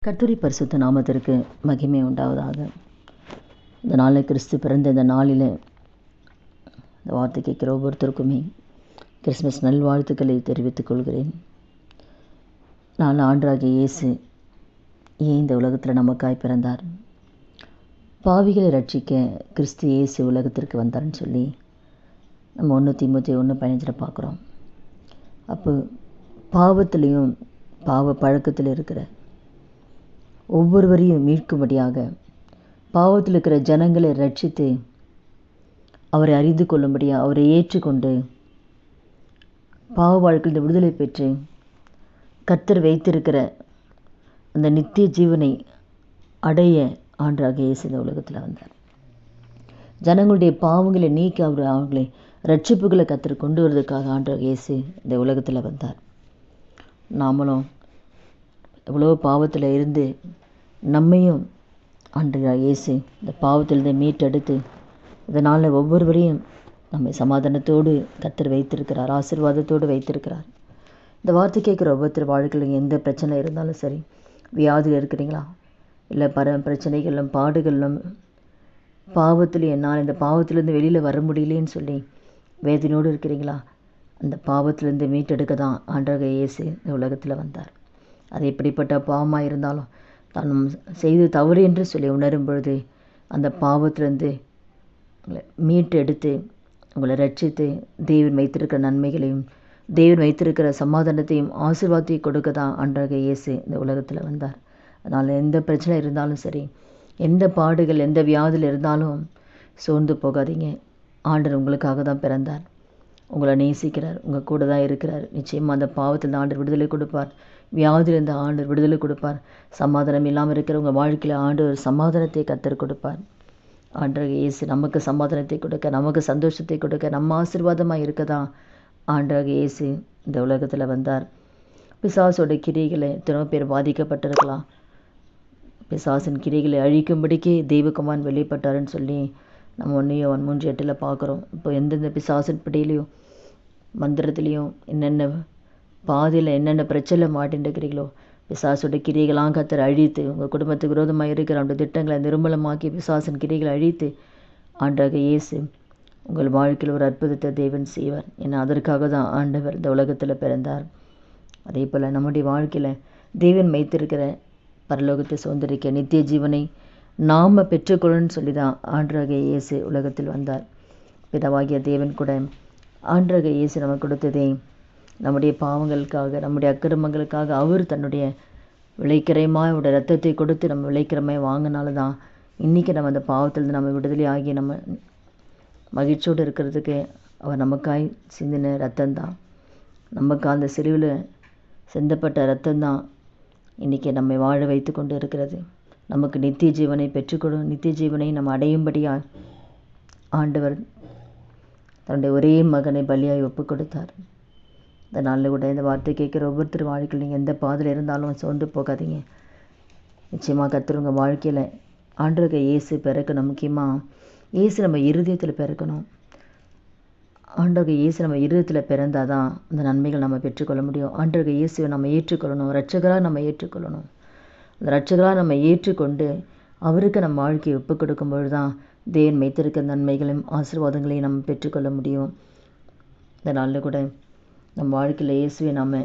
கர்த்தருடைய பரிசுத்த நாமத்திற்கு மகிமை உண்டாவதாக. இந்த நாளில் கிறிஸ்து பிறந்த இந்த நாளில் இந்த வார்த்தை கேட்கிற ஒவ்வொருத்தருக்குமே கிறிஸ்மஸ் நல்வாழ்த்துக்களை தெரிவித்துக் கொள்கிறேன். நாலு ஆண்டராகிய இயேசு ஏன் இந்த உலகத்தில் நமக்காய் பிறந்தார், பாவிகளை ரட்சிக்க கிறிஸ்து இயேசு உலகத்திற்கு வந்தார்னு சொல்லி நம்ம 1 தீமோத்தேயு 1:15 பார்க்குறோம். அப்போ பாவத்திலையும் பாவ பழக்கத்தில் இருக்கிற ஒவ்வொருவரையும் மீட்கும்படியாக பாவத்தில் இருக்கிற ஜனங்களை ரட்சித்து அவரை அறிந்து கொள்ளும்படியாக அவரை ஏற்றுக்கொண்டு பாவ வாழ்க்கையில் விடுதலை பெற்று கர்த்தர் வைத்திருக்கிற அந்த நித்திய ஜீவனை அடைய ஆண்டராகிய இயேசு இந்த உலகத்தில் வந்தார். ஜனங்களுடைய பாவங்களை நீக்கி அவர்களை ரட்சிப்புகளை கர்த்தர் கொண்டு வருவதற்காக ஆண்டராகிய இயேசு இந்த உலகத்தில் வந்தார். நாமளும் எவ்வளோ பாவத்தில் இருந்து நம்மையும் ஆண்டவராகிய இயேசு இந்த பாவத்திலிருந்து மீட்டெடுத்து இதனால் ஒவ்வொருவரையும் நம்மை சமாதானத்தோடு கர்த்தர் வைத்திருக்கிறார், ஆசீர்வாதத்தோடு வைத்திருக்கிறார். இந்த வார்த்தை கேட்குற ஒவ்வொருத்தர் வாழ்க்கையில் எந்த பிரச்சனை இருந்தாலும் சரி, வியாதியில் இருக்கிறீங்களா, இல்லை பிரச்சனைகளும் பாடுகளும் பாவத்திலையும் என்னால் இந்த பாவத்திலேருந்து வெளியில் வர முடியலேன்னு சொல்லி வேதனையோடு இருக்கிறீங்களா, அந்த பாவத்திலேருந்து மீட்டெடுக்க தான் ஆண்டவராகிய இயேசு இந்த உலகத்தில் வந்தார். அது எப்படிப்பட்ட பாவமாக இருந்தாலும் தான் செய்து தவறு என்று சொல்லி உணரும் பொழுது அந்த பாவத்திலேருந்து உங்களை மீட்டு எடுத்து உங்களை ரட்சித்து தேவன் வைத்திருக்கிற நன்மைகளையும் தேவன் வைத்திருக்கிற சமாதானத்தையும் ஆசீர்வாதத்தையும் கொடுக்க தான் ஆண்டவராகிய இயேசு இந்த உலகத்தில் வந்தார். அதனால் எந்த பிரச்சனை இருந்தாலும் சரி, எந்த பாடுகள் எந்த வியாதியில் இருந்தாலும் சோர்ந்து போகாதீங்க. ஆண்டவர் உங்களுக்காக தான் பிறந்தார், உங்களை நேசிக்கிறார், உங்கள் கூட தான் இருக்கிறார். நிச்சயமாக அந்த பாவத்தில் ஆண்டவர் விடுதலை கொடுப்பார், வியாதியிலிருந்து ஆண்டவர் விடுதலை கொடுப்பார். சமாதானம் இல்லாமல் இருக்கிற உங்கள் வாழ்க்கையில் ஆண்டவர் சமாதானத்தை கர்த்தர் கொடுப்பார். ஆண்டவராகிய இயேசு நமக்கு சமாதானத்தை கொடுக்க, நமக்கு சந்தோஷத்தை கொடுக்க, நம்ம ஆசீர்வாதமாக இருக்க தான் ஆண்டவராகிய இயேசு இந்த உலகத்தில் வந்தார். பிசாசோட கிரியைகளை எத்தனை பேர் பாதிக்கப்பட்டிருக்கலாம். பிசாசின் கிரியைகளை அழிக்கும்படிக்கே தெய்வகுமாரன் வெளிப்பட்டாருன்னு சொல்லி நம்ம 1 யோவான் 3:8 பார்க்குறோம். இப்போ எந்தெந்த பிசாசின் பிடியிலையும் மந்திரத்துலேயும் என்னென்ன பாதையில் என்னென்ன பிரச்சனை மாட்டின்றிருக்கிறீங்களோ பிசாசோட கிரியைகளாம் கர்த்தர் அழித்து உங்கள் குடும்பத்துக்கு விரோதமாக இருக்கிற அந்த திட்டங்களை நிர்மூலமாக்கி பிசாசின் கிரியைகளை அழித்து ஆண்டவராகிய இயேசு உங்கள் வாழ்க்கையில் ஒரு அற்புதத்தை தேவன் செய்வார். ஏன்னா அதற்காக தான் ஆண்டவர் இந்த உலகத்தில் பிறந்தார். அதே போல் நம்முடைய வாழ்க்கையில் தேவன் வைத்திருக்கிற பரலோகத்தை சுதந்திரிக்க நித்திய ஜீவனை நாம் பெற்றுக்கொள்ளணும்னு சொல்லி தான் ஆண்டவராகிய இயேசு உலகத்தில் வந்தார். பிதாவாகிய தேவன் கூட ஆண்டவராகிய இயேசு நமக்கு கொடுத்ததே நம்முடைய பாவங்களுக்காக, நம்முடைய அக்கிரமங்களுக்காக அவர் தன்னுடைய விளைக்கிரயமாக அவருடைய ரத்தத்தை கொடுத்து நம்ம விளைக்கிரமையை வாங்கினால தான் இன்றைக்கி நம்ம அந்த பாவத்திலிருந்து நம்ம விடுதலை ஆகி நம்ம மகிழ்ச்சியோடு இருக்கிறதுக்கு அவர் நமக்காய் சிந்தின ரத்தம்தான், நமக்கு அந்த சிலுவையில் சிந்தப்பட்ட ரத்தம்தான் இன்றைக்கி நம்மை வாழ வைத்து கொண்டு இருக்கிறது. நமக்கு நித்திய ஜீவனை பெற்றுக்கொடும், நித்திய ஜீவனை நம்ம அடையும்படியாக ஆண்டவர் தன்னுடைய ஒரே மகனை பலியாய் ஒப்பு கொடுத்தார். இந்த நாளில் கூட இந்த வார்த்தை கேட்குற ஒவ்வொருத்தர் வாழ்க்கையில் நீங்கள் எந்த பாதையில் இருந்தாலும் சோர்ந்து போகாதீங்க. நிச்சயமாக கர்த்தர் உங்கள் வாழ்க்கையில் ஆண்டவராகிய இயேசு பிறக்கணும். முக்கியமாக இயேசு நம்ம இருதயத்தில் பிறக்கணும். ஆண்டவராகிய இயேசு நம்ம இருதயத்தில் பிறந்தால் தான் அந்த நன்மைகள் நம்ம பெற்றுக்கொள்ள முடியும். ஆண்டவராகிய இயேசுவை நம்ம ஏற்றுக்கொள்ளணும், இரட்சகராக நம்ம ஏற்றுக்கொள்ளணும். அந்த இரட்சகராக நம்ம ஏற்றுக்கொண்டு அவருக்கு நம்ம வாழ்க்கையை ஒப்பு கொடுக்கும்பொழுது தான் தேவன் வைத்திருக்கிற நன்மைகளையும் ஆசீர்வாதங்களையும் நம்ம பெற்றுக்கொள்ள முடியும். இந்த நாளில் கூட நம்ம வாழ்க்கையில் இயேசுவை நாம்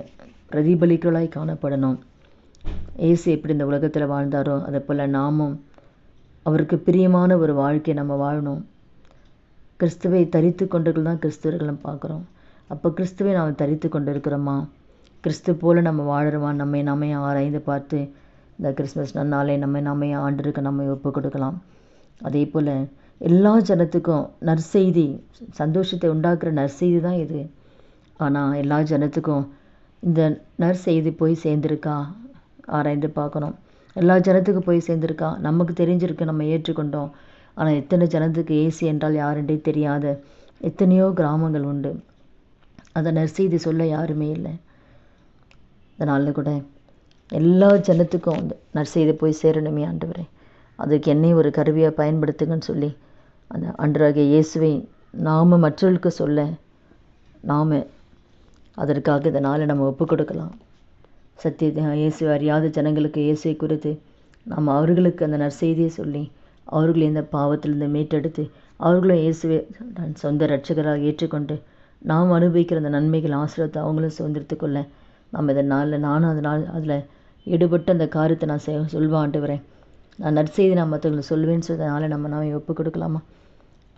பிரதிபலிக்கலாய் காணப்படணும். இயேசு எப்படி இந்த உலகத்தில் வாழ்ந்தாரோ அதே போல் நாமும் அவருக்கு பிரியமான ஒரு வாழ்க்கையை நம்ம வாழணும். கிறிஸ்துவை தரித்து கொண்டவர்கள் தான் கிறிஸ்துவர்களும் பார்க்குறோம். அப்போ கிறிஸ்துவை நாம் தரித்து கொண்டு இருக்கிறோமா, கிறிஸ்து போல் நம்ம வாழறோமா, நம்மை ஆராய்ந்து பார்த்து இந்த கிறிஸ்மஸ் நன்னாளை நம்மை ஆண்டருக்கு நம்ம ஒப்பு கொடுக்கலாம். அதே போல் எல்லா ஜனத்துக்கும் நற்செய்தி, சந்தோஷத்தை உண்டாக்குற நற்செய்தி தான் இது. ஆனால் எல்லா ஜனத்துக்கும் இந்த நற்செய்தி போய் சேர்ந்துருக்கா ஆராய்ந்து பார்க்கணும். எல்லா ஜனத்துக்கும் போய் சேர்ந்துருக்கா, நமக்கு தெரிஞ்சிருக்கு, நம்ம ஏற்றுக்கொண்டோம். ஆனால் எத்தனை ஜனத்துக்கு இயேசு என்றால் யாருன்றே தெரியாத எத்தனையோ கிராமங்கள் உண்டு. அந்த நற்செய்தி சொல்ல யாருமே இல்லை. அதனால கூட எல்லா ஜனத்துக்கும் அந்த நற்செய்தி போய் சேரணுமே ஆண்டவரே, அதுக்கு என்னை ஒரு கருவியாக பயன்படுத்துங்கன்னு சொல்லி அந்த ஆண்டவராகிய இயேசுவை நாம் மற்றவர்களுக்கு சொல்ல நாம் அதற்காக இதனால் நம்ம ஒப்பு கொடுக்கலாம். இயேசுவை அறியாத ஜனங்களுக்கு இயேசுவை குறித்து நாம் அவர்களுக்கு அந்த நற்செய்தியை சொல்லி அவர்களை இந்த பாவத்திலிருந்து மீட்டெடுத்து அவர்களும் இயேசுவை சொந்த இரட்சகராக ஏற்றுக்கொண்டு நாம் அனுபவிக்கிற அந்த நன்மைகள் ஆசீர்வாதத்தை அவங்களும் சுதந்திரத்து கொள்ள நம்ம இதனால் நானும் அதில் ஈடுபட்டு அந்த காரியத்தை நான் சொல்வேன் ஆண்டவரே. நான் நற்செய்தி நான் மற்றவங்களுக்கு சொல்வேன்னு சொன்னதுனால நாமே ஒப்பு கொடுக்கலாமா?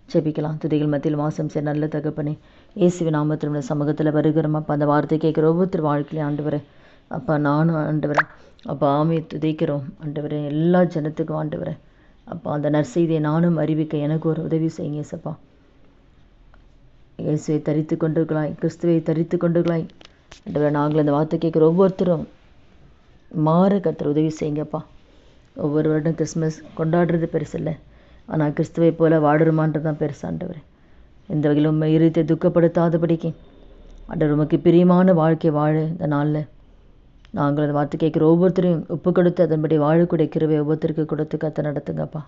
ஜெபிக்கலாம். துதிகள் மத்தியில் வாசம் செய்ய நல்ல தகப்பனே, இயேசுவின் நாமத்தில் சமூகத்தில் வருகிறோம் அப்பா. அந்த வார்த்தை கேட்குற ஒவ்வொருத்தர் வாழ்க்கையிலே ஆண்டவரே அப்பா, நானும் ஆண்டவரே அப்பா ஆமையை துதிக்கிறோம் ஆண்டவரே. எல்லா ஜனத்துக்கும் ஆண்டவரே அப்பா அந்த நற்செய்தியை நானும் அறிவிக்க எனக்கு ஒரு உதவி செய்யுங்க ஏசப்பா. இயேசுவை தரித்து கொண்டிருக்கலாய், கிறிஸ்துவை தரித்து கொண்டிருக்கலாய் ஆண்டவரே. நாங்கள் அந்த வார்த்தை கேட்குற ஒவ்வொருத்தரும் மாற கர்த்தர் உதவி செய்யுங்கப்பா. ஒவ்வொரு வருடம் கிறிஸ்மஸ் கொண்டாடுறது பெருசு இல்லை, ஆனால் கிறிஸ்துவை போல வாடுறோமான்றது தான் பெருசு ஆண்டவரே. இந்த வகையில் உண்மை இருத்தை துக்கப்படுத்தாதபடிக்கு ஆண்டவர் உமக்கு பிரியமான வாழ்க்கை வாழ இந்த நாளில் நாங்கள் அந்த வார்த்தை கேட்குற ஒவ்வொருத்தரையும் ஒப்பு கொடுத்து அதன்படி வாழக்கூடிய கிருபை ஒவ்வொருத்தருக்கு கொடுத்து கத்த நடத்துங்கப்பா.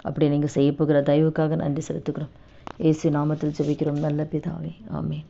அப்படி நீங்கள் செய்ய போகிற தயவுக்காக நன்றி செலுத்துக்கிறோம். இயேசு நாமத்தில் ஜெபிக்கிறோம் நல்ல பிதாவே, ஆமென்.